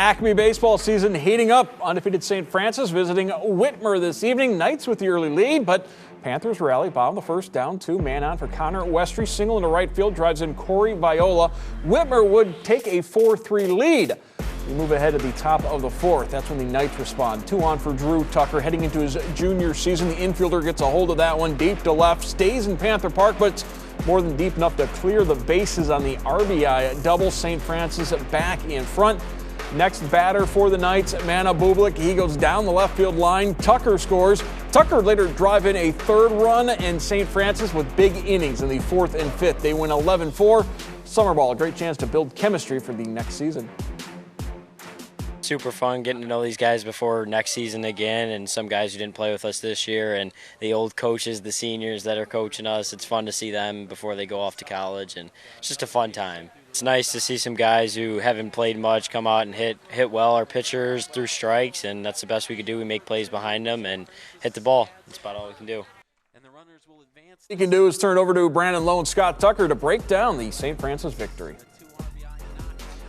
ACME baseball season heating up. Undefeated St. Francis visiting Whitmer this evening. Knights with the early lead, but Panthers rally. Bottom of the first, down 2. Man on for Connor Westry. Single into right field, drives in Corey Viola. Whitmer would take a 4-3 lead. We move ahead to the top of the fourth. That's when the Knights respond. 2 on for Drew Tucker. Heading into his junior season, the infielder gets a hold of that one deep to left. Stays in Panther Park, but it's more than deep enough to clear the bases on the RBI double. St. Francis back in front. Next batter for the Knights, Mana Bublik. He goes down the left field line. Tucker scores. Tucker later drive in a 3rd run, and St. Francis with big innings in the 4th and 5th. They win 11-4. Summer ball, a great chance to build chemistry for the next season. Super fun getting to know these guys before next season again, and some guys who didn't play with us this year, and the old coaches, the seniors that are coaching us. It's fun to see them before they go off to college, and it's just a fun time. It's nice to see some guys who haven't played much come out and hit well. Our pitchers through strikes, and that's the best we can do. We make plays behind them and hit the ball. That's about all we can do. And the runners will advance. He can do is turn over to Brandon Lowe and Scott Tucker to break down the St. Francis victory.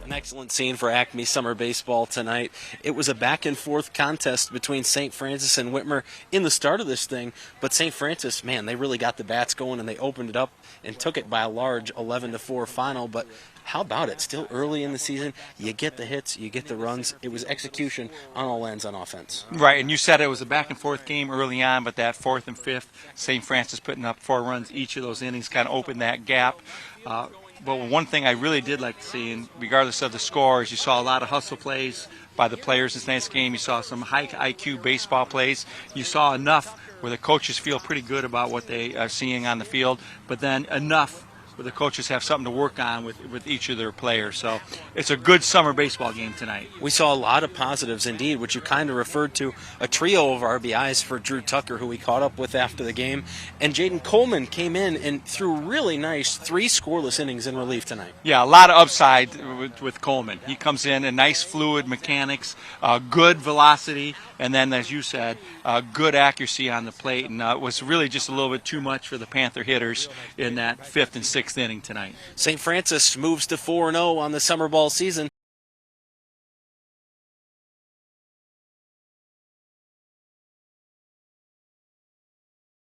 An excellent scene for ACME summer baseball tonight. It was a back-and-forth contest between St. Francis and Whitmer in the start of this thing, but St. Francis, man, they really got the bats going, and they opened it up and took it by a large 11-4 final. But how about it? Still early in the season, you get the hits, you get the runs. It was execution on all ends on offense. Right, and you said it was a back-and-forth game early on, but that 4th and 5th, St. Francis putting up 4 runs each of those innings kind of opened that gap. But one thing I really did like to see, and regardless of the score, is you saw a lot of hustle plays by the players in tonight's game. You saw some high IQ baseball plays. You saw enough where the coaches feel pretty good about what they are seeing on the field, but then enough where the coaches have something to work on with each of their players. So it's a good summer baseball game tonight. We saw a lot of positives indeed, which you kind of referred to. A trio of RBIs for Drew Tucker, who we caught up with after the game. And Jaden Coleman came in and threw really nice 3 scoreless innings in relief tonight. Yeah, a lot of upside with Coleman. He comes in and nice fluid mechanics, good velocity, and then, as you said, good accuracy on the plate. And it was really just a little bit too much for the Panther hitters in that 5th and 6th inning tonight. St. Francis moves to 4-0 on the summer ball season.